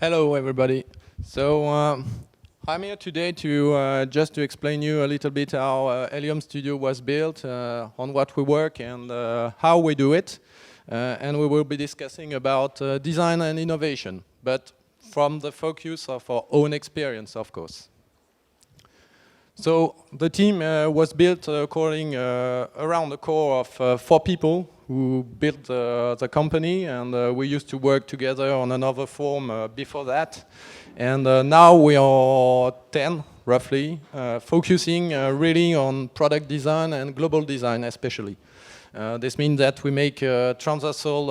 Hello, everybody. So I'm here today to just to explain you a little bit how Elium Studio was built, on what we work, and how we do it. And we will be discussing about design and innovation, but from the focus of our own experience, of course. So the team was built around the core of 4 people who built the company, and we used to work together on another form before that. And now we are 10, roughly, focusing really on product design and global design especially. This means that we make a transversal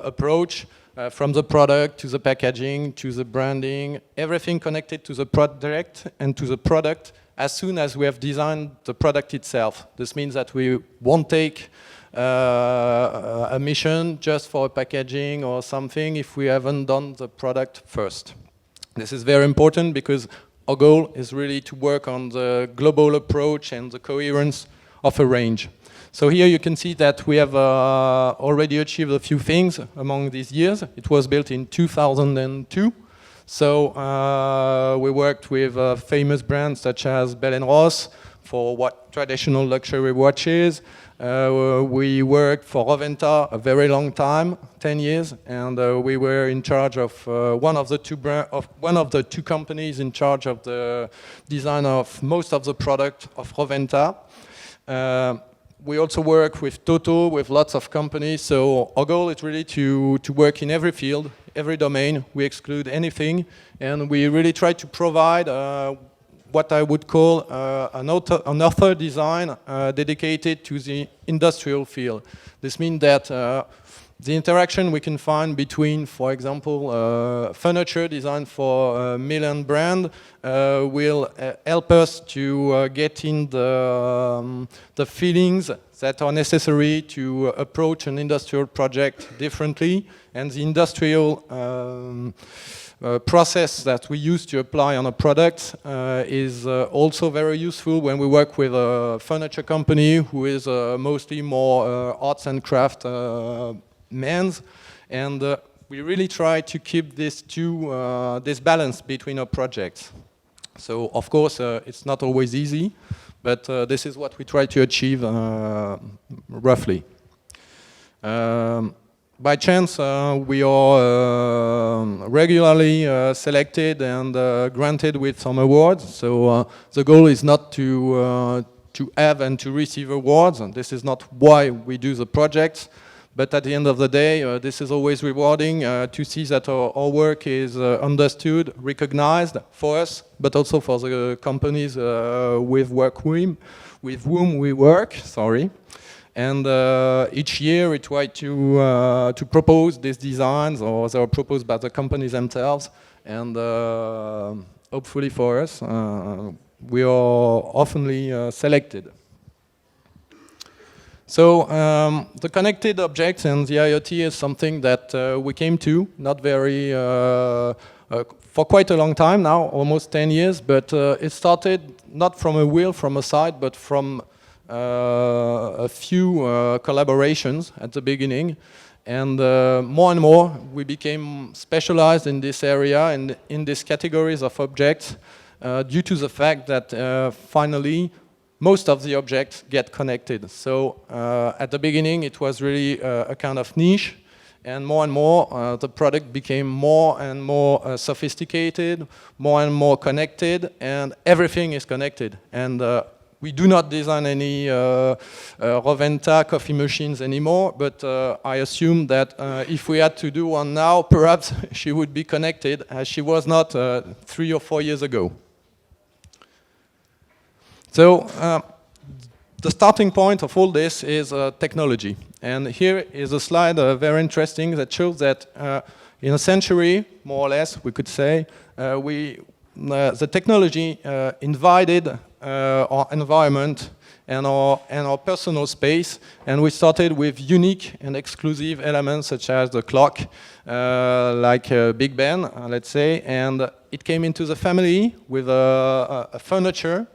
approach from the product to the packaging to the branding, everything connected to the product and to the product as soon as we have designed the product itself. This means that we won't take a mission just for packaging or something if we haven't done the product first. This is very important because our goal is really to work on the global approach and the coherence of a range. So here you can see that we have already achieved a few things among these years. It was built in 2002. So we worked with famous brands such as Bell & Ross for traditional luxury watches. We worked for Roventa a very long time, 10 years, and we were in charge of one of the two companies in charge of the design of most of the product of Roventa. We also work with Toto, with lots of companies, so our goal is really to work in every field, every domain. We exclude anything, and we really try to provide what I would call an author design dedicated to the industrial field. This means that the interaction we can find between, for example, furniture designed for a Milan brand will help us to get in the feelings that are necessary to approach an industrial project differently, and the industrial process that we use to apply on a product is also very useful when we work with a furniture company who is mostly more arts and craft men's, and we really try to keep this balance between our projects. So of course it's not always easy, but this is what we try to achieve roughly. By chance we are regularly selected and granted with some awards, so the goal is not to have and to receive awards, and this is not why we do the projects. But at the end of the day, this is always rewarding to see that our work is understood, recognized for us, but also for the companies with whom we work. Sorry. And each year we try to propose these designs, or they are proposed by the companies themselves. And hopefully for us, we are oftenly selected. So the connected objects and the IoT is something that we came to, not very, for quite a long time now, almost 10 years, but it started not from a will, from a side, but from a few collaborations at the beginning. And more we became specialized in this area and in these categories of objects due to the fact that finally most of the objects get connected. So at the beginning it was really a kind of niche, and more the product became more and more sophisticated, more and more connected, and everything is connected. And we do not design any Roventa coffee machines anymore, but I assume that if we had to do one now, perhaps she would be connected, as she was not 3 or 4 years ago. So the starting point of all this is technology. And here is a slide very interesting that shows that in a century, more or less, we could say, the technology invaded our environment and our personal space, and we started with unique and exclusive elements such as the clock, like Big Ben, let's say, and it came into the family with a furniture.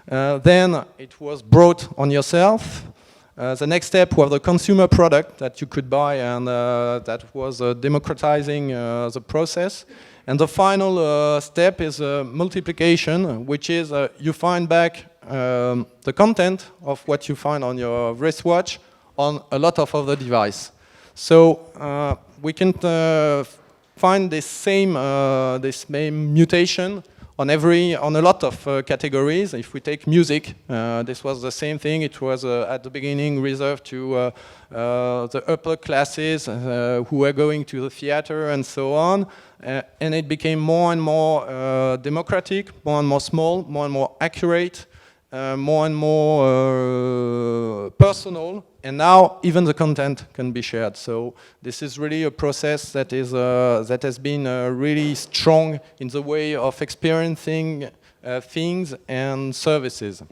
Then it was brought on yourself. The next step was the consumer product that you could buy, and that was democratizing the process. And the final step is multiplication, which is you find back the content of what you find on your wristwatch on a lot of other devices. So we can find this same mutation on a lot of categories. If we take music, this was the same thing. It was at the beginning reserved to the upper classes who were going to the theater and so on. And it became more and more democratic, more and more small, more and more accurate, more and more personal, and now even the content can be shared. So this is really a process that is that has been really strong in the way of experiencing things and services.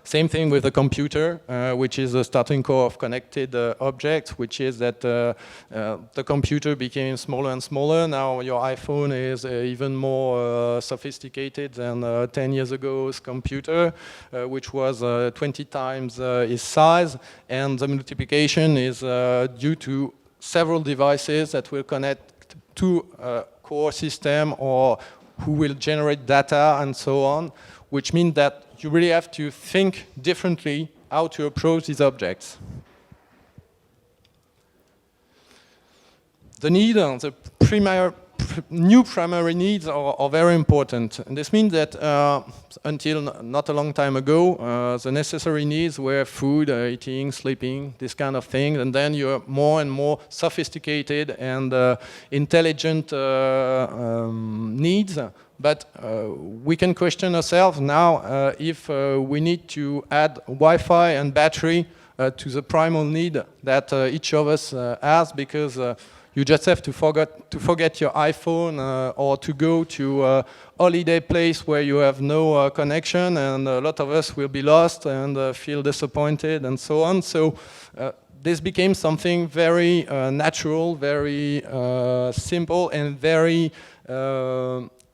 Same thing with the computer, which is the starting core of connected objects, which is that the computer became smaller and smaller. Now your iPhone is even more sophisticated than 10 years ago's computer, which was 20 times its size. And the multiplication is due to several devices that will connect to a core system or who will generate data and so on, which means that you really have to think differently how to approach these objects. The need, the new primary needs are very important. And this means that until not a long time ago, the necessary needs were food, eating, sleeping, this kind of thing. And then you're more and more sophisticated and intelligent needs. But we can question ourselves now if we need to add Wi-Fi and battery to the primal need that each of us has, because you just have to forget your iPhone or to go to a holiday place where you have no connection, and a lot of us will be lost and feel disappointed and so on. So this became something very natural, very simple, and very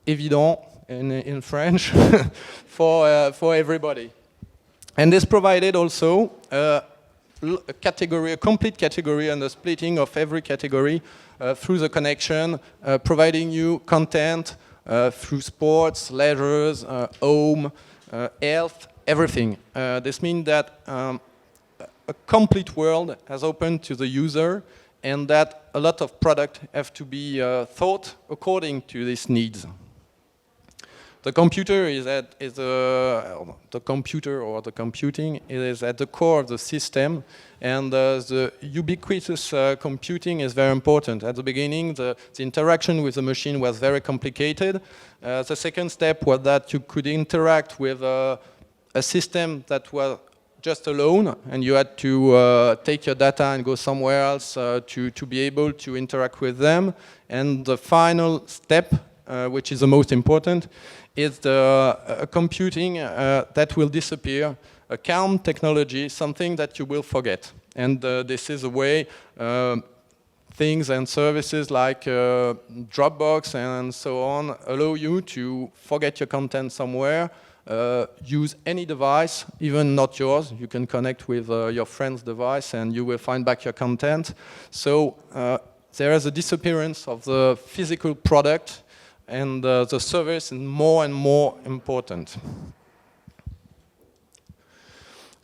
évident in French for everybody. And this provided also a complete category and the splitting of every category through the connection, providing you content through sports, leisures, home, health, everything. This means that a complete world has opened to the user, and that a lot of products have to be thought according to these needs. The computer the computer or the computing is at the core of the system, and the ubiquitous computing is very important. At the beginning, the interaction with the machine was very complicated. The second step was that you could interact with a system that was just alone, and you had to take your data and go somewhere else to be able to interact with them. And the final step, which is the most important, is the computing that will disappear, a calm technology, something that you will forget. And this is a way things and services like Dropbox and so on allow you to forget your content somewhere, use any device, even not yours. You can connect with your friend's device and you will find back your content. So there is a disappearance of the physical product, and the service is more and more important.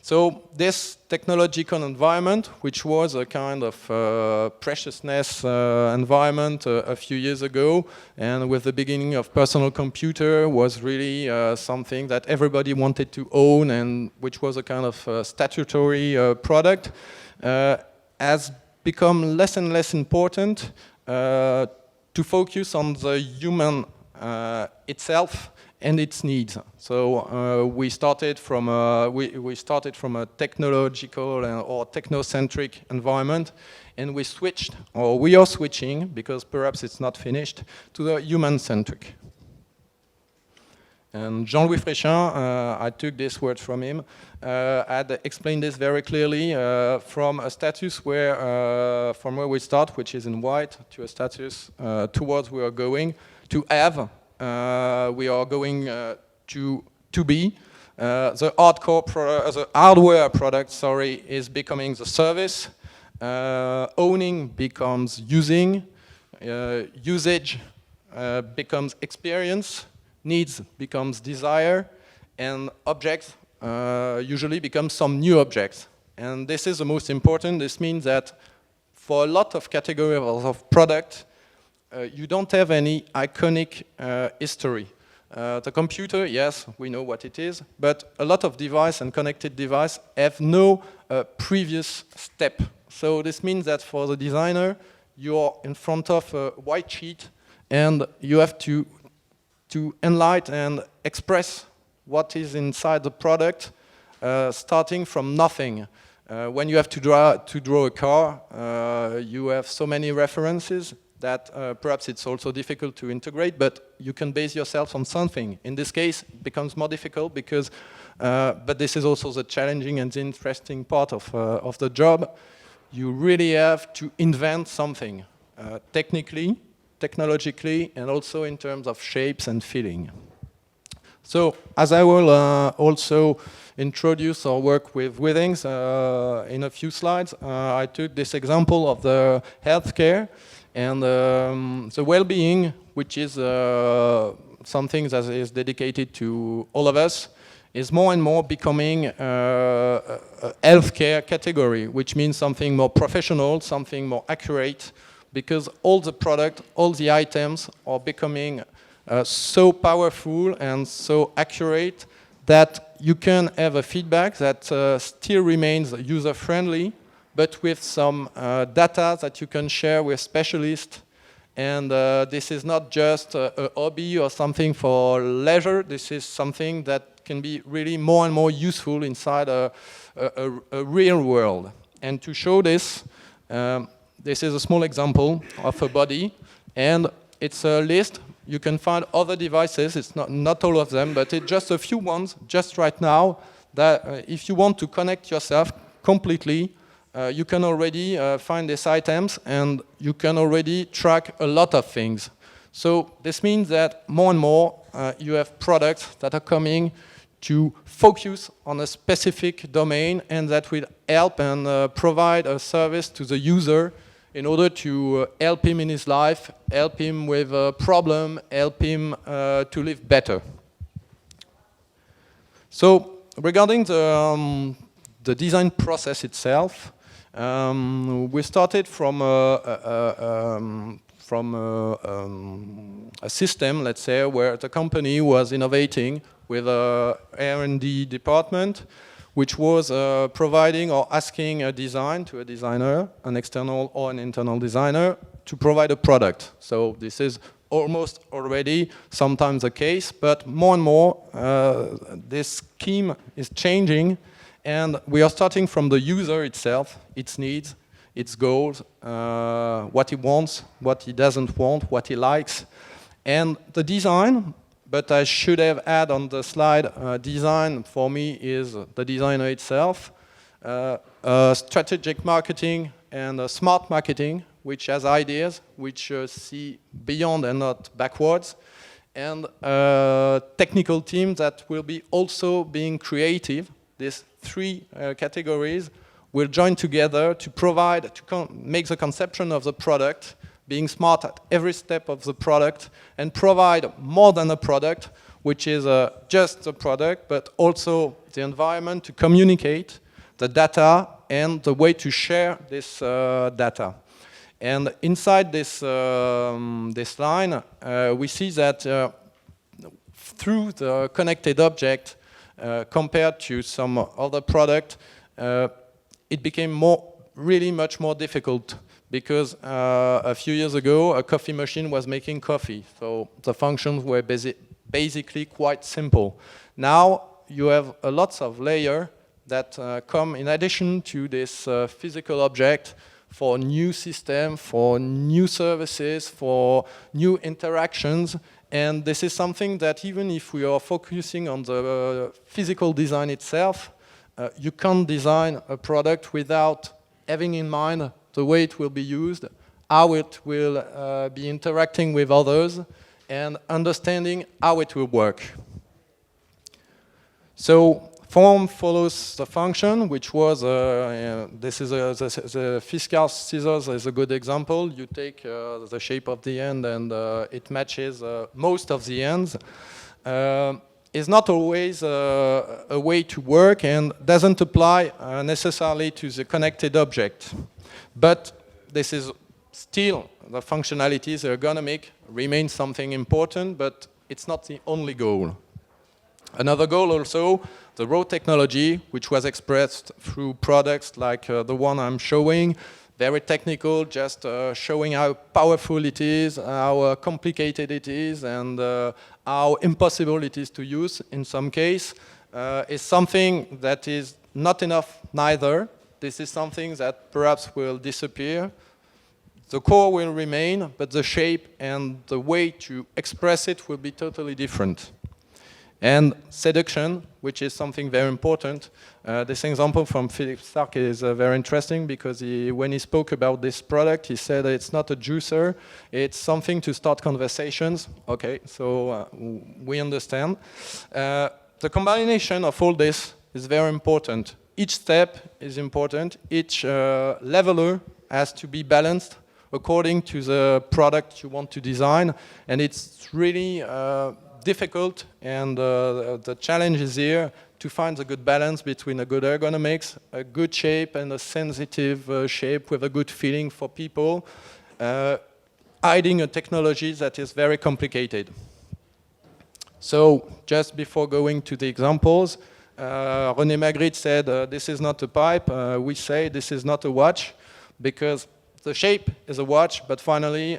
So this technological environment, which was a kind of preciousness environment a few years ago, and with the beginning of personal computer, was really something that everybody wanted to own, and which was a kind of statutory product, has become less and less important to focus on the human itself and its needs. So we started from a technological or technocentric environment, and we switched, or we are switching, because perhaps it's not finished, to the human-centric. And Jean-Louis Fréchin, I took this word from him, had explained this very clearly from a status where, from where we start, which is in white, to a status towards we are going to have. We are going to be The hardware product, sorry, is becoming the service. Owning becomes using. Usage becomes experience. Needs becomes desire. And objects usually become some new objects. And this is the most important. This means that for a lot of categories of product, you don't have any iconic history. The computer, yes, we know what it is, but a lot of devices and connected devices have no previous step. So this means that for the designer, you're in front of a white sheet and you have to enlighten and express what is inside the product, starting from nothing. When you have to draw a car, you have so many references that perhaps it's also difficult to integrate, but you can base yourself on something. In this case, it becomes more difficult because, but this is also the challenging and the interesting part of the job. You really have to invent something, technologically, and also in terms of shapes and feeling. So, as I will also introduce our work with Withings in a few slides, I took this example of the healthcare and the well-being, which is something that is dedicated to all of us, is more and more becoming a healthcare category, which means something more professional, something more accurate, because all the product, all the items are becoming so powerful and so accurate that you can have a feedback that still remains user-friendly, but with some data that you can share with specialists. And this is not just a hobby or something for leisure. This is something that can be really more and more useful inside a real world. And to show this, this is a small example of a body. And it's a list. You can find other devices. It's not all of them, but it's just a few ones, just right now, that if you want to connect yourself completely, you can already find these items and you can already track a lot of things. So this means that more and more you have products that are coming to focus on a specific domain and that will help and provide a service to the user in order to help him in his life, help him with a problem, help him to live better. So regarding the design process itself, we started from a system, let's say, where the company was innovating with a R&D department, which was providing or asking a design to a designer, an external or an internal designer, to provide a product. So this is almost already sometimes the case, but more and more this scheme is changing. And we are starting from the user itself, its needs, its goals, what he wants, what he doesn't want, what he likes. And the design, but I should have added on the slide, design for me is the designer itself, strategic marketing and smart marketing, which has ideas, which see beyond and not backwards, and technical team that will be also being creative. These three categories will join together to provide, to make the conception of the product, being smart at every step of the product, and provide more than a product, which is just a product, but also the environment to communicate, the data, and the way to share this data. And inside this, this line, we see that through the connected object, compared to some other product, it became really much more difficult because a few years ago a coffee machine was making coffee, so the functions were basically quite simple. Now you have lots of layers that come in addition to this physical object for new system, for new services, for new interactions. And this is something that even if we are focusing on the physical design itself, you can't design a product without having in mind the way it will be used, how it will be interacting with others, and understanding how it will work. So form follows the function, which was, this is the fiscal scissors is a good example. You take the shape of the end and it matches most of the ends. Is not always a way to work and doesn't apply necessarily to the connected object. But this is still, the functionalities, the ergonomic, remains something important, but it's not the only goal. Another goal also, the raw technology, which was expressed through products like the one I'm showing, very technical, just showing how powerful it is, how complicated it is, and how impossible it is to use in some case, is something that is not enough neither. This is something that perhaps will disappear. The core will remain, but the shape and the way to express it will be totally different. And seduction, which is something very important. This example from Philip Stark is very interesting because when he spoke about this product, he said it's not a juicer, it's something to start conversations. Okay, so we understand. The combination of all this is very important. Each step is important. Each leveler has to be balanced according to the product you want to design. And it's really difficult, and the challenge is here to find a good balance between a good ergonomics, a good shape, and a sensitive shape with a good feeling for people, hiding a technology that is very complicated. So, just before going to the examples, René Magritte said, this is not a pipe, we say this is not a watch, because the shape is a watch, but finally,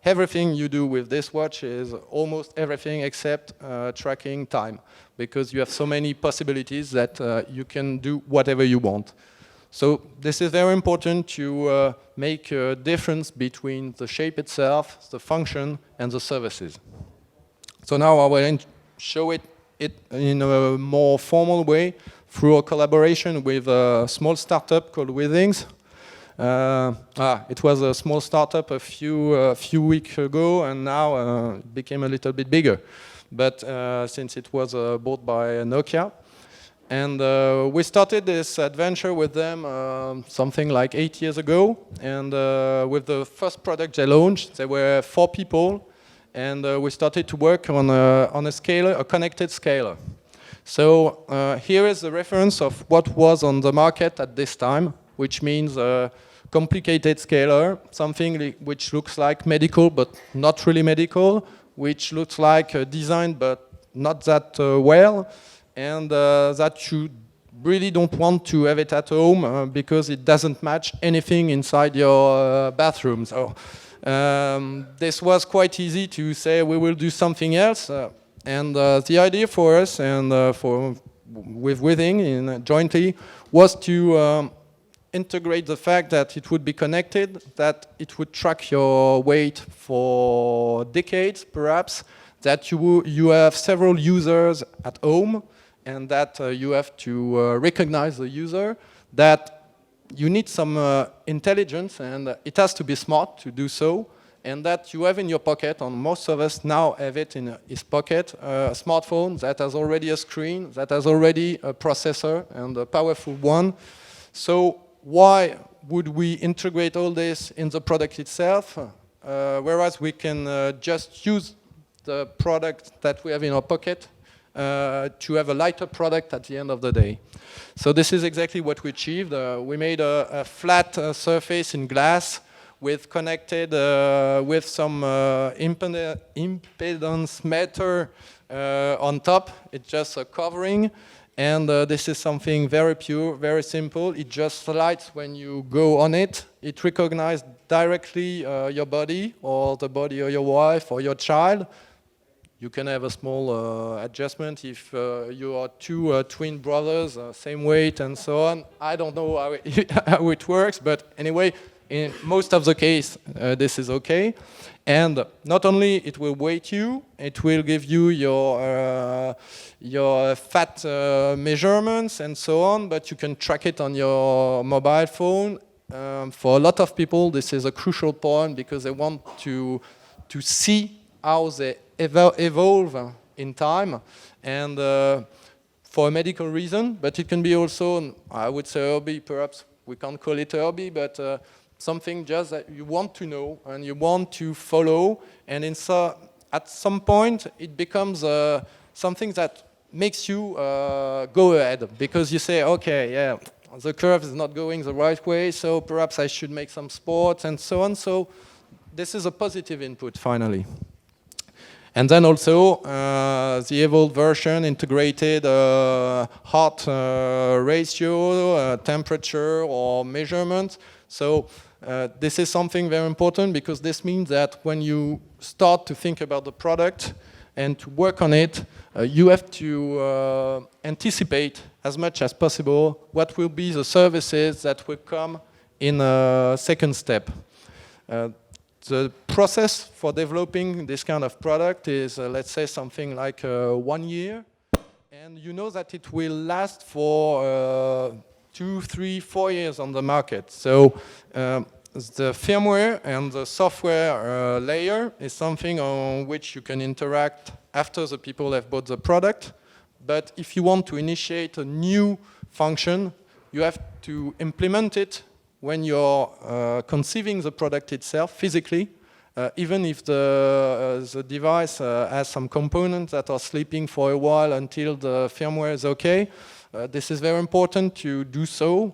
everything you do with this watch is almost everything except tracking time, because you have so many possibilities that you can do whatever you want. So this is very important to make a difference between the shape itself, the function, and the services. So now I will show it in a more formal way through a collaboration with a small startup called Withings. It was a small startup a few weeks ago, and now it became a little bit bigger. But since it was bought by Nokia, and we started this adventure with them something like 8 years ago. And with the first product they launched, there were 4 people, and we started to work on a scaler, a connected scaler. So here is the reference of what was on the market at this time, which means a complicated scaler, something which looks like medical but not really medical, which looks like designed but not that well, and that you really don't want to have it at home because it doesn't match anything inside your bathroom. So this was quite easy to say we will do something else, and the idea for us and with Withings jointly was to integrate the fact that it would be connected, that it would track your weight for decades, perhaps, that you have several users at home, and that you have to recognize the user, that you need some intelligence, and it has to be smart to do so, and that you have in your pocket, and most of us now have it in his pocket, a smartphone that has already a screen, that has already a processor, and a powerful one. So why would we integrate all this in the product itself, whereas we can just use the product that we have in our pocket to have a lighter product at the end of the day. So this is exactly what we achieved. We made a flat surface in glass with connected with some impedance meter on top. It's just a covering. And this is something very pure, very simple. It just slides when you go on it. It recognizes directly your body or the body of your wife or your child. You can have a small adjustment if you are 2 twin brothers, same weight and so on. I don't know how it works, but anyway, in most of the case, this is okay. And not only it will weight you, it will give you your fat measurements and so on, but you can track it on your mobile phone. For a lot of people, this is a crucial point because they want to see how they evolve in time. And for a medical reason, but it can be also, I would say, hobby. Perhaps we can't call it a hobby, but something just that you want to know and you want to follow, and at some point it becomes something that makes you go ahead, because you say, okay, yeah, the curve is not going the right way, so perhaps I should make some sports and so on. So this is a positive input finally. And then also the evolved version integrated heart ratio, temperature or measurement. So this is something very important, because this means that when you start to think about the product and to work on it, you have to anticipate as much as possible what will be the services that will come in a second step. The process for developing this kind of product is, let's say, something like 1 year. And you know that it will last for 2, 3, 4 years on the market. So the firmware and the software layer is something on which you can interact after the people have bought the product. But if you want to initiate a new function, you have to implement it when you're conceiving the product itself physically, even if the device has some components that are sleeping for a while until the firmware is okay. This is very important to do so,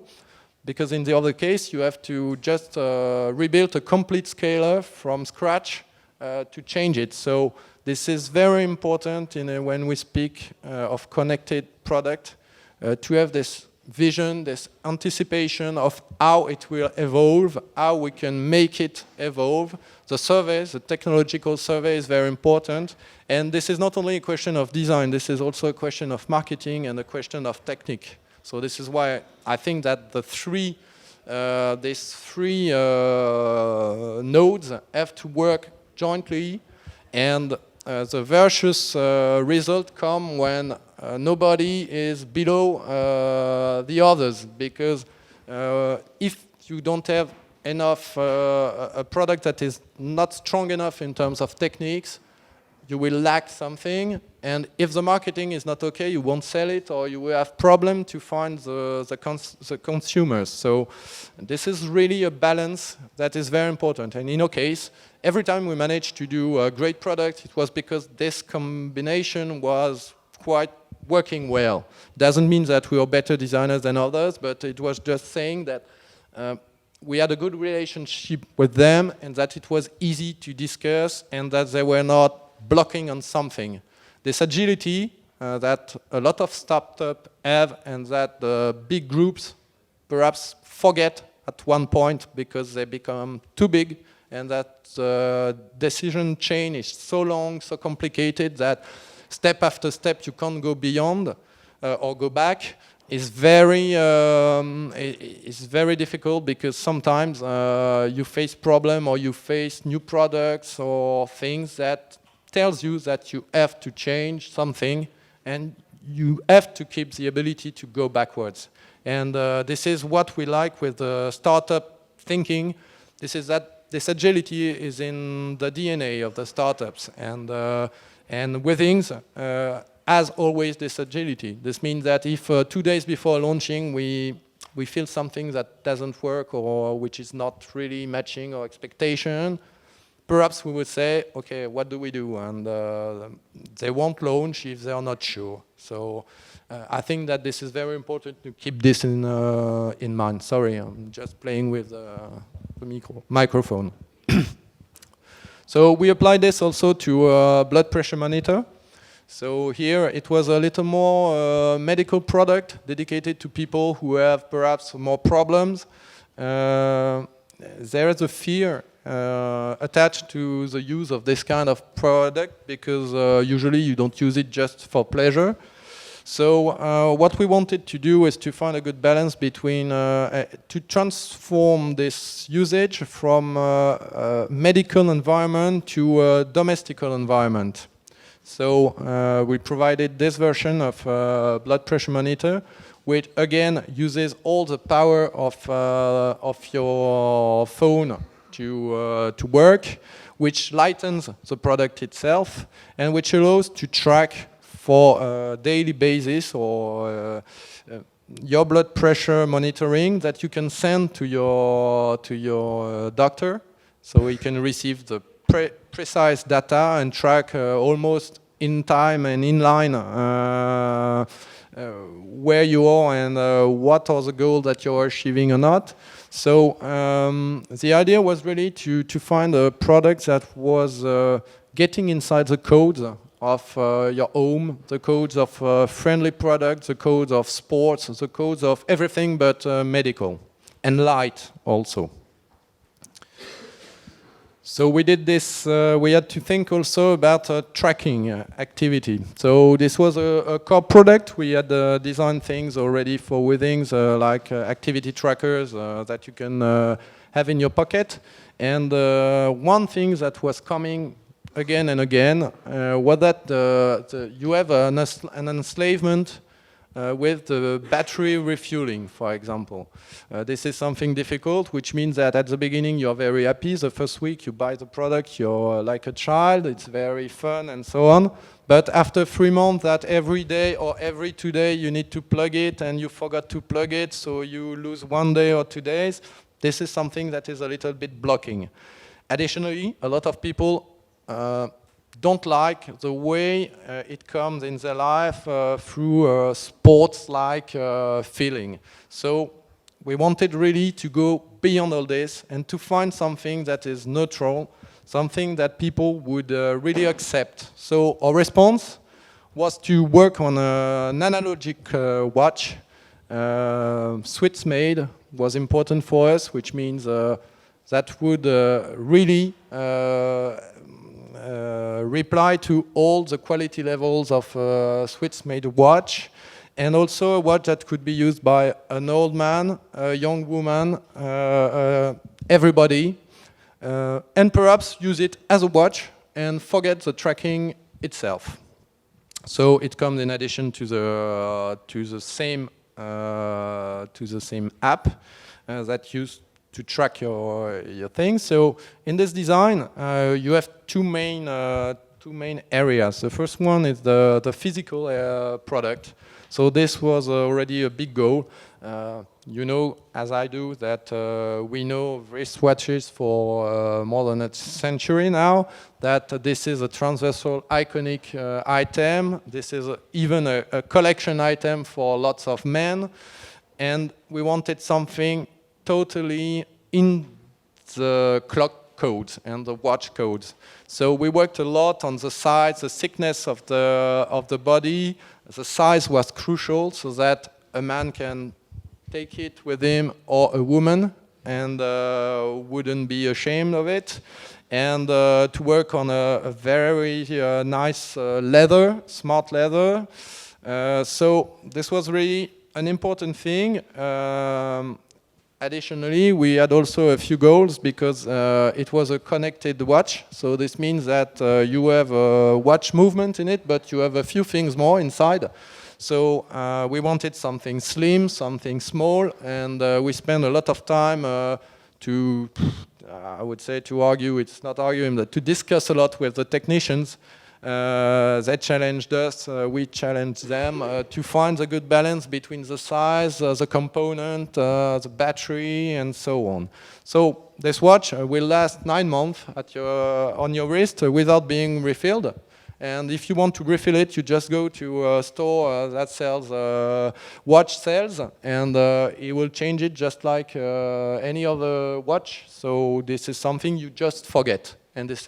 because in the other case you have to just rebuild a complete scaler from scratch to change it. So this is very important when we speak of connected product, to have this vision, this anticipation of how it will evolve, how we can make it evolve. The surveys, the technological survey is very important. And this is not only a question of design, this is also a question of marketing and a question of technique. So this is why I think that these three nodes have to work jointly, and the virtuous result come when nobody is below the others, because if you don't have enough a product that is not strong enough in terms of techniques, you will lack something, and if the marketing is not okay, you won't sell it, or you will have problem to find the consumers. So this is really a balance that is very important. And in our case, every time we managed to do a great product, it was because this combination was quite working well. Doesn't mean that we are better designers than others, but it was just saying that we had a good relationship with them, and that it was easy to discuss, and that they were not blocking on something. This agility that a lot of startups have, and that the big groups perhaps forget at one point because they become too big, and that the decision chain is so long, so complicated, that step after step you can't go beyond or go back, is very difficult, because sometimes you face problem, or you face new products or things that tells you that you have to change something, and you have to keep the ability to go backwards. And this is what we like with the startup thinking. This is that this agility is in the DNA of the startups, and Withings has always this agility. This means that if 2 days before launching we feel something that doesn't work, or which is not really matching our expectation, perhaps we would say, okay, what do we do? And they won't launch if they are not sure. So I think that this is very important to keep this in mind. Sorry, I'm just playing with the microphone. So we applied this also to a blood pressure monitor. So here it was a little more medical product dedicated to people who have perhaps more problems. There is a fear attached to the use of this kind of product, because usually you don't use it just for pleasure. So what we wanted to do is to find a good balance between to transform this usage from a medical environment to a domestical environment. So we provided this version of blood pressure monitor, which again uses all the power of your phone to work, which lightens the product itself, and which allows to track for a daily basis or your blood pressure monitoring that you can send to your doctor, so he can receive the precise data and track almost in time and in line where you are and what are the goals that you're achieving or not. So the idea was really to find a product that was getting inside the codes of your home, the codes of friendly products, the codes of sports, the codes of everything but medical, and light also. So we did this, we had to think also about tracking activity. So this was a core product. We had designed things already for Withings, like activity trackers that you can have in your pocket. And one thing that was coming again and again was that you have an enslavement with the battery refueling, for example. This is something difficult, which means that at the beginning you're very happy. The first week you buy the product, you're like a child, it's very fun and so on. But after 3 months that every day or every 2 days you need to plug it and you forgot to plug it, so you lose 1 day or 2 days, this is something that is a little bit blocking. Additionally, a lot of people don't like the way it comes in their life through sports-like feeling. So we wanted really to go beyond all this and to find something that is neutral, something that people would really accept. So our response was to work on an analogic watch. Swiss made was important for us, which means that would really reply to all the quality levels of a Swiss-made watch, and also a watch that could be used by an old man, a young woman, everybody, and perhaps use it as a watch and forget the tracking itself. So it comes in addition to the same app that used to track your things. So in this design, you have two main areas. The first one is the physical product. So this was already a big goal. You know, as I do, that we know wristwatches for more than a century now, that this is a transversal iconic item. This is even a collection item for lots of men. And we wanted something totally in the clock codes and the watch codes. So we worked a lot on the size, the thickness of the body. The size was crucial so that a man can take it with him, or a woman, and wouldn't be ashamed of it. And to work on a very nice leather, smart leather. So this was really an important thing. Additionally, we had also a few goals because it was a connected watch. So this means that you have a watch movement in it, but you have a few things more inside. So we wanted something slim, something small, and we spent a lot of time to, I would say to argue, it's not arguing, but to discuss a lot with the technicians. They challenged us, we challenged them to find the good balance between the size, the component, the battery, and so on. So this watch will last 9 months on your wrist without being refilled. And if you want to refill it, you just go to a store that sells watch cells, and it will change it just like any other watch. So this is something you just forget, and this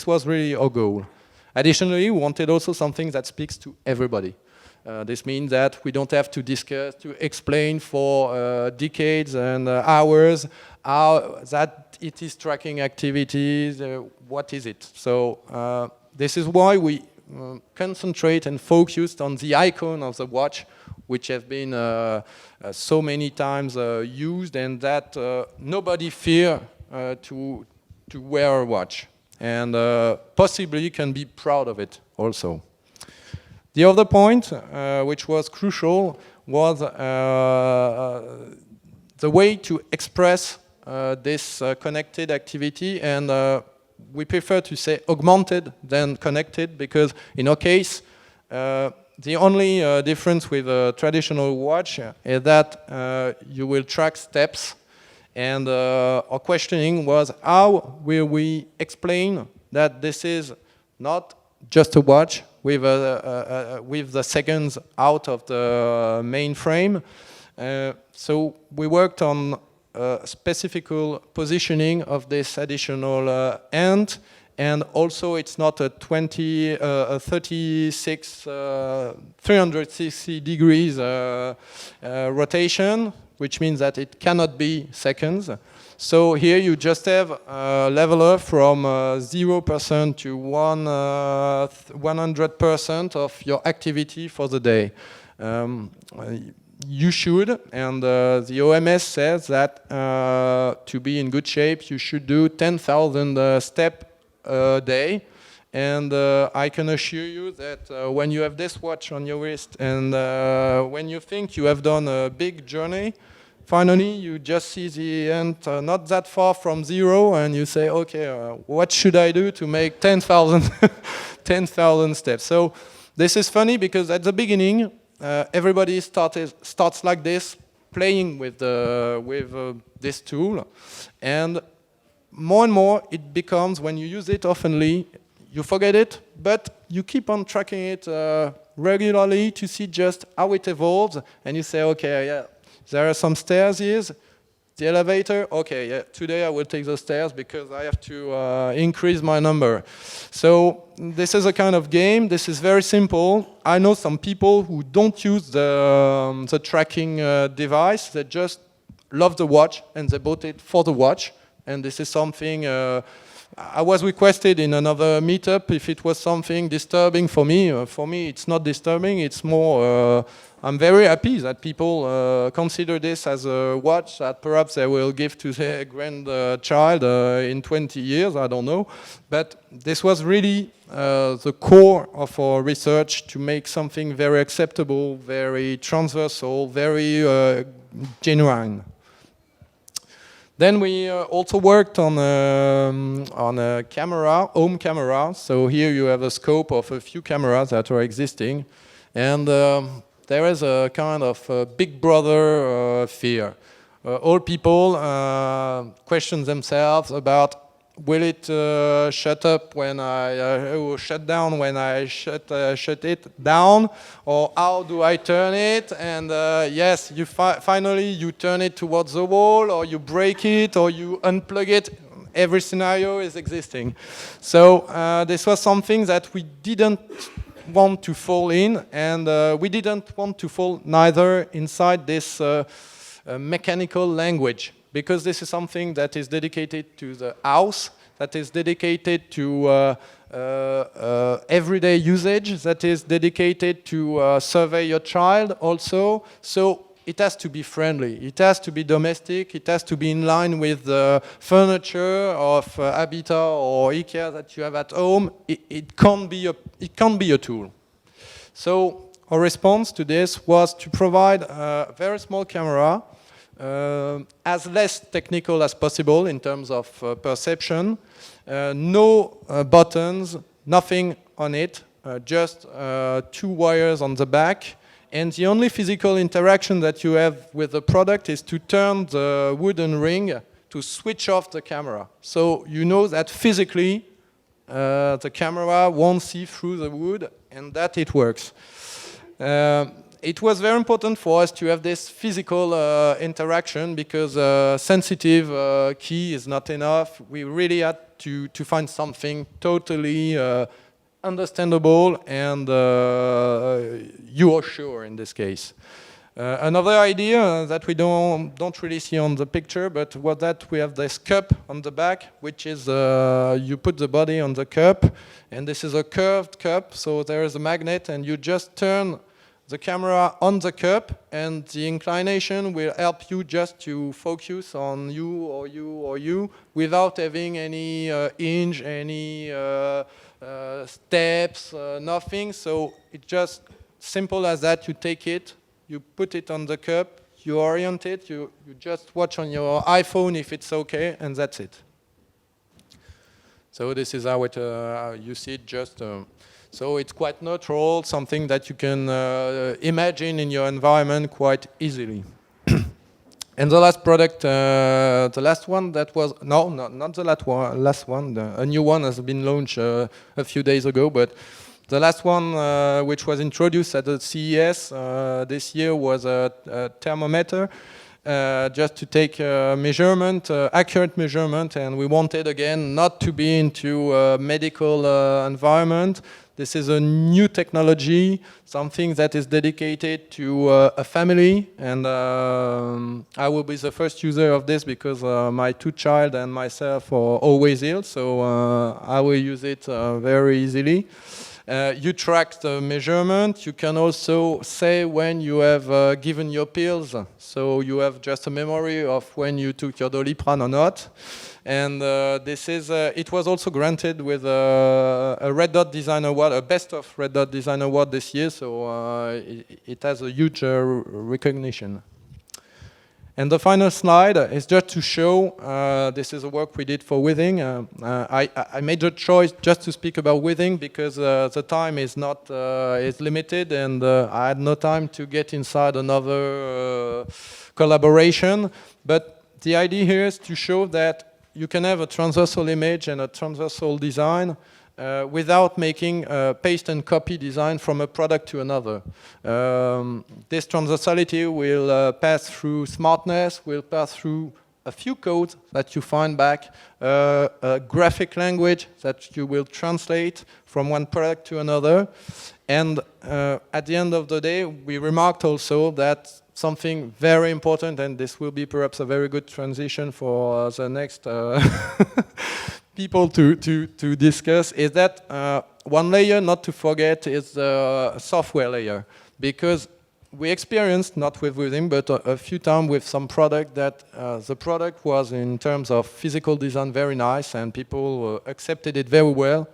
was really our goal. Additionally, we wanted also something that speaks to everybody. This means that we don't have to discuss, to explain for decades and hours how that it is tracking activities, what is it. So this is why we concentrate and focused on the icon of the watch, which has been so many times used, and that nobody fear to wear a watch, and possibly can be proud of it also. The other point, which was crucial, was the way to express this connected activity, and we prefer to say augmented than connected, because in our case, The only difference with a traditional watch is that you will track steps. And our questioning was, how will we explain that this is not just a watch with the seconds out of the mainframe? So we worked on specific positioning of this additional end, and also it's not a 360 degrees rotation, which means that it cannot be seconds. So here you just have a leveler from 0% to 100% of your activity for the day. You should, and the OMS says that to be in good shape, you should do 10,000 steps a day. And I can assure you that when you have this watch on your wrist and when you think you have done a big journey, finally you just see the end not that far from zero, and you say, okay, what should I do to make 10,000 10,000 steps? So this is funny because at the beginning, everybody starts like this, playing with this tool, and more it becomes, when you use it oftenly, you forget it, but you keep on tracking it regularly to see just how it evolves, and you say, okay, yeah, there are some stairs here. The elevator, okay, yeah, today I will take the stairs because I have to increase my number. So this is a kind of game. This is very simple. I know some people who don't use the tracking device. They just love the watch and they bought it for the watch. And this is something I was requested in another meetup if it was something disturbing for me. For me, it's not disturbing. It's more, I'm very happy that people consider this as a watch that perhaps they will give to their grandchild in 20 years, I don't know. But this was really the core of our research, to make something very acceptable, very transversal, very genuine. Then we also worked on a camera, home camera. So here you have a scope of a few cameras that are existing. And there is a kind of big brother fear. All people question themselves about, will it shut up when I shut down when I shut it down, or how do I turn it? And yes, you finally you turn it towards the wall, or you break it, or you unplug it. Every scenario is existing. So this was something that we didn't want to fall in, and we didn't want to fall neither inside this mechanical language, because this is something that is dedicated to the house, that is dedicated to everyday usage, that is dedicated to survey your child also. So it has to be friendly, it has to be domestic, it has to be in line with the furniture of Habitat or IKEA that you have at home. It can't be a tool. So our response to this was to provide a very small camera, as less technical as possible in terms of perception, no buttons, nothing on it, just 2 wires on the back, and the only physical interaction that you have with the product is to turn the wooden ring to switch off the camera. So you know that physically the camera won't see through the wood, and that it works. It was very important for us to have this physical interaction, because sensitive key is not enough. We really had to find something totally understandable, and you are sure in this case. Another idea that we don't really see on the picture, but was that we have this cup on the back, which is you put the body on the cup, and this is a curved cup, so there is a magnet, and you just turn the camera on the cup, and the inclination will help you just to focus on you or you or you, without having any hinge, any steps, nothing. So it's just simple as that. You take it, you put it on the cup, you orient it, you just watch on your iPhone if it's okay, and that's it. So this is how it, you see it just So it's quite neutral, something that you can imagine in your environment quite easily. And the last product, the last one that was, no, not the last one, a new one has been launched a few days ago, but the last one which was introduced at the CES this year was a thermometer, just to take measurement, accurate measurement, and we wanted again not to be into a medical environment. This is a new technology, something that is dedicated to a family, and I will be the first user of this because my two children and myself are always ill, so I will use it very easily. You track the measurement. You can also say when you have given your pills, so you have just a memory of when you took your Doliprane or not. And this is, it was also granted with a Red Dot Design Award, a Best of Red Dot Design Award this year, so it has a huge recognition. And the final slide is just to show, this is a work we did for Withings. I made the choice just to speak about Withings because the time is not is limited, and I had no time to get inside another collaboration. But the idea here is to show that you can have a transversal image and a transversal design without making a paste and copy design from a product to another. This transversality will pass through smartness, will pass through a few codes that you find back, a graphic language that you will translate from one product to another. And at the end of the day, we remarked also that something very important, and this will be perhaps a very good transition for the next people to discuss, is that one layer not to forget is the software layer, because we experienced, not with Withings, but a few times with some product that the product was in terms of physical design very nice and people accepted it very well,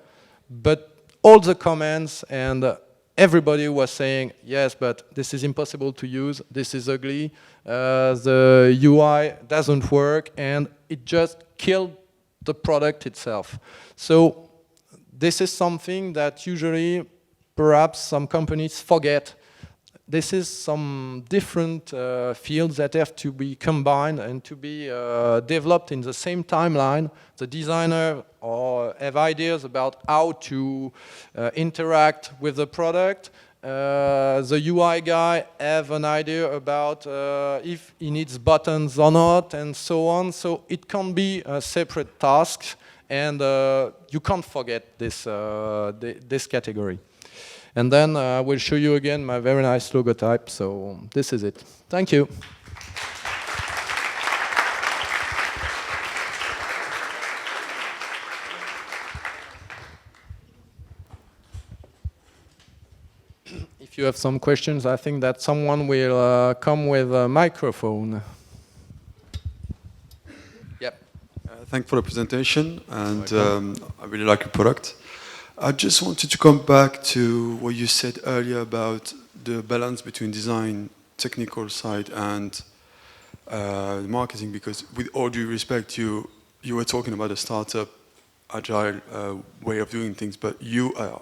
but all the comments and everybody was saying, yes, but this is impossible to use, this is ugly, the UI doesn't work, and it just killed the product itself. So this is something that usually perhaps some companies forget. This is some different fields that have to be combined and to be developed in the same timeline. The designer or have ideas about how to interact with the product. The UI guy have an idea about if he needs buttons or not, and so on. So it can be a separate task, and you can't forget this, this category. And then I will show you again my very nice logotype. So this is it. Thank you. If you have some questions, I think that someone will come with a microphone. Yep. Thanks for the presentation, and I really like your product. I just wanted to come back to what you said earlier about the balance between design, technical side, and marketing, because with all due respect, you were talking about a startup, agile way of doing things, but you are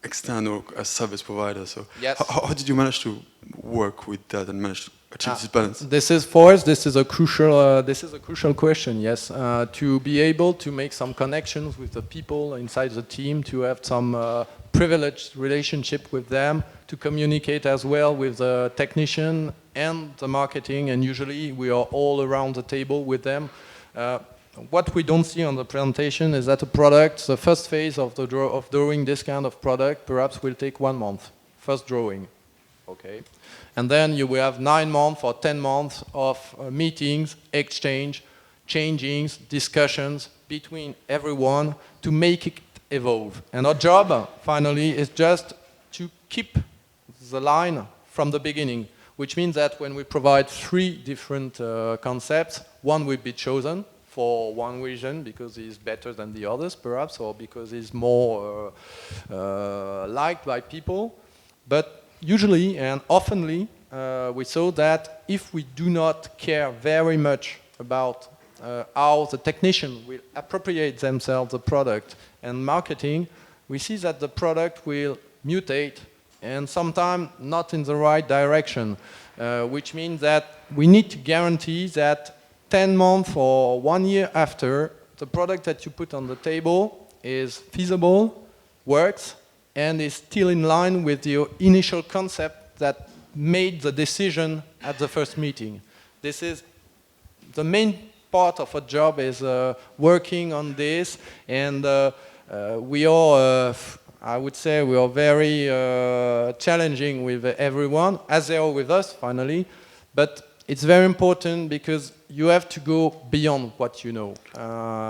external as service provider. So yes. How did you manage to work with that and manage to achieve this balance? This is for us. This is a crucial question. Yes, to be able to make some connections with the people inside the team, to have some privileged relationship with them, to communicate as well with the technician and the marketing. And usually we are all around the table with them. What we don't see on the presentation is that a product, the first phase of drawing this kind of product, perhaps will take 1 month. First drawing, okay. And then you will have 9 months or 10 months of meetings, exchange, changings, discussions between everyone to make it evolve. And our job, finally, is just to keep the line from the beginning, which means that when we provide 3 different concepts, one will be chosen for one reason, because he's better than the others, perhaps, or because he's more liked by people. But usually and oftenly, we saw that if we do not care very much about how the technician will appropriate themselves the product and marketing, we see that the product will mutate and sometimes not in the right direction, which means that we need to guarantee that 10 months or 1 year after, the product that you put on the table is feasible, works, and is still in line with your initial concept that made the decision at the first meeting. This is the main part of a job, is working on this, and we are, I would say, we are very challenging with everyone, as they are with us, finally, but it's very important because you have to go beyond what you know.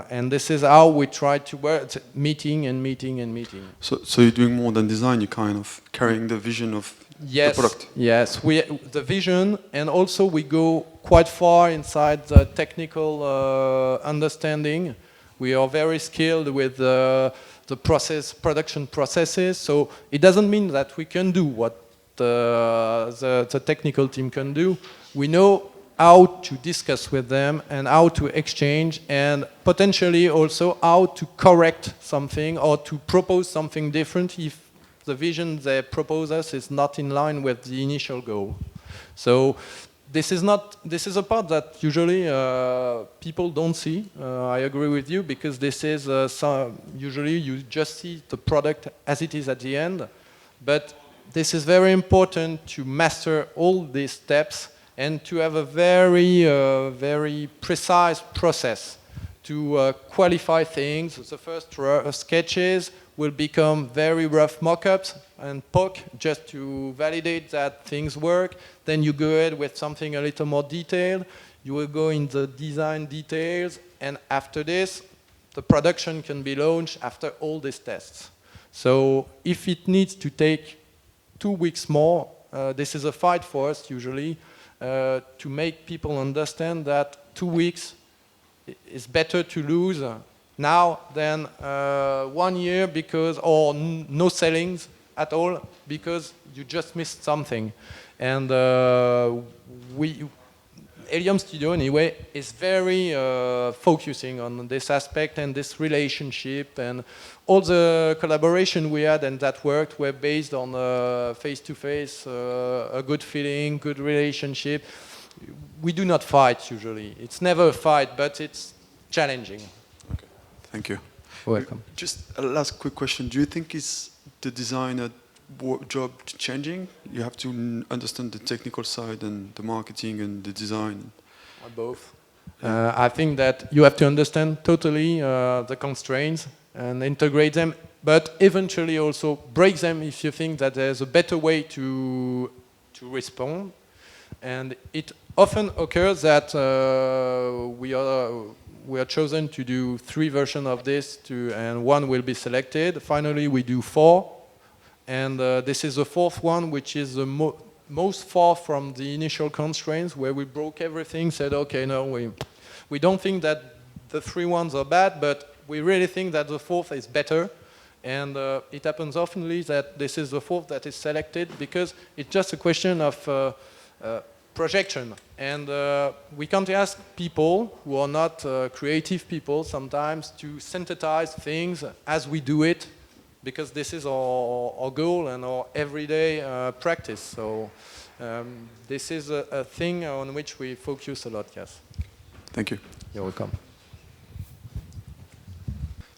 And this is how we try to work, meeting and meeting and meeting. So you're doing more than design, you're kind of carrying the vision of the product. Yes, the vision, and also we go quite far inside the technical understanding. We are very skilled with the production processes, so it doesn't mean that we can do what the technical team can do. We know how to discuss with them and how to exchange, and potentially also how to correct something or to propose something different if the vision they propose us is not in line with the initial goal. So this is a part that usually people don't see. I agree with you, because this is usually you just see the product as it is at the end, but this is very important to master all these steps and to have a very precise process to qualify things. The first sketches will become very rough mock-ups and POC just to validate that things work. Then you go ahead with something a little more detailed. You will go in the design details, and after this, the production can be launched after all these tests. So if it needs to take 2 weeks more, this is a fight for us usually, to make people understand that 2 weeks is better to lose now than 1 year because, or no sellings at all because you just missed something. And Elium Studio anyway is very focusing on this aspect and this relationship, and all the collaboration we had and that worked were based on face-to-face, a good feeling, good relationship. We do not fight usually. It's never a fight, but it's challenging. Okay, thank you. Welcome. Just a last quick question. Do you think is the designer job changing? You have to understand the technical side and the marketing and the design. Both. I think that you have to understand totally the constraints and integrate them, but eventually also break them if you think that there's a better way to respond. And it often occurs that we are chosen to do 3 versions of this, and 1 will be selected. Finally, we do 4. And this is the 4th one, which is the most far from the initial constraints, where we broke everything, said, okay, no, we don't think that the 3 ones are bad, but we really think that the 4th is better. And it happens oftenly that this is the 4th that is selected, because it's just a question of projection. And we can't ask people who are not creative people sometimes to synthesize things as we do it, because this is our goal and our everyday practice. So this is a thing on which we focus a lot, yes. Thank you. You're welcome.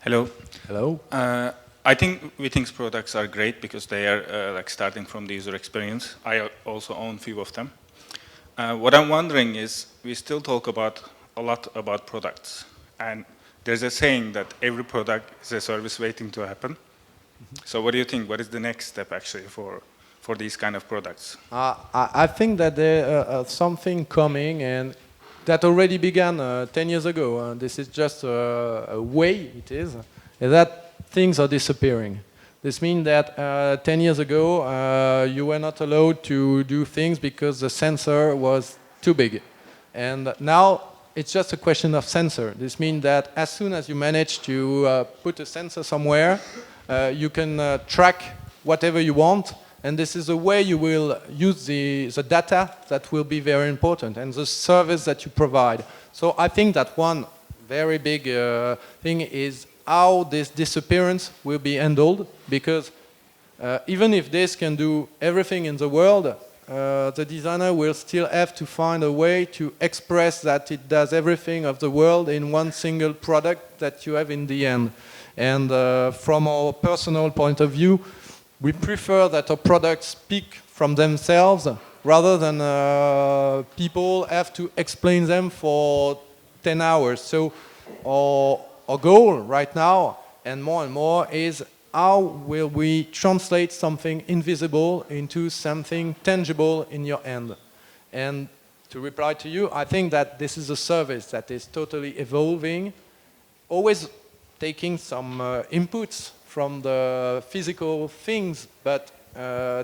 Hello. Hello. I think Withings products are great because they are like starting from the user experience. I also own a few of them. What I'm wondering is, we still talk a lot about products, and there's a saying that every product is a service waiting to happen. So what do you think? What is the next step actually for these kind of products? I think that there something coming, and that already began 10 years ago. This is just a way it is, that things are disappearing. This means that 10 years ago, you were not allowed to do things because the sensor was too big. And now it's just a question of sensor. This means that as soon as you manage to put a sensor somewhere, you can track whatever you want, and this is the way you will use the data that will be very important, and the service that you provide. So I think that one very big thing is how this disappearance will be handled, because even if this can do everything in the world, the designer will still have to find a way to express that it does everything of the world in one single product that you have in the end. And from our personal point of view, we prefer that our products speak from themselves rather than people have to explain them for 10 hours. So our goal right now, and more, is how will we translate something invisible into something tangible in your hand? And to reply to you, I think that this is a service that is totally evolving, always taking some inputs from the physical things, but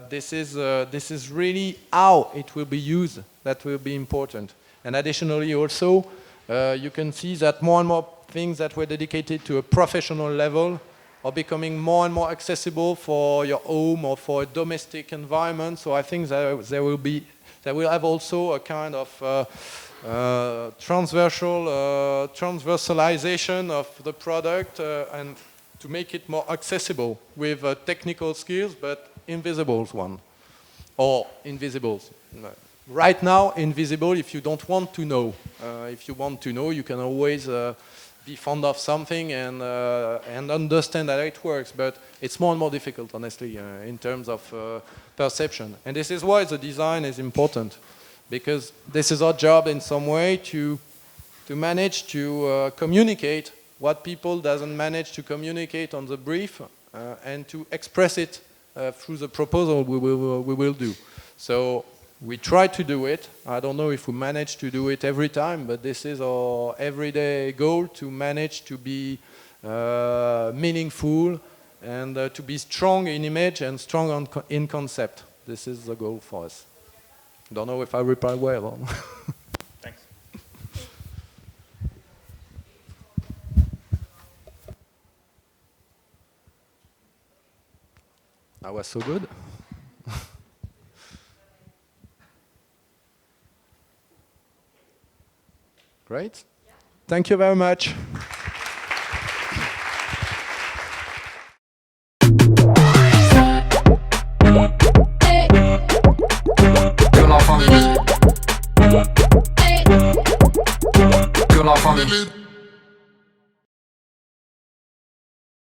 this is really how it will be used that will be important. And additionally also, you can see that more and more things that were dedicated to a professional level are becoming more and more accessible for your home or for a domestic environment. So I think there will have also a kind of transversalization of the product and to make it more accessible with technical skills, but invisible one, or invisibles. Right now, invisible if you don't want to know. If you want to know, you can always be fond of something and understand that it works, but it's more and more difficult, honestly, in terms of perception. And this is why the design is important, because this is our job in some way to manage to communicate what people doesn't manage to communicate on the brief and to express it through the proposal we will do. So we try to do it. I don't know if we manage to do it every time, but this is our everyday goal, to manage to be meaningful and to be strong in image and strong in concept. This is the goal for us. Don't know if I replied well. Thanks. That was so good. Great. Thank you very much. Que la famille.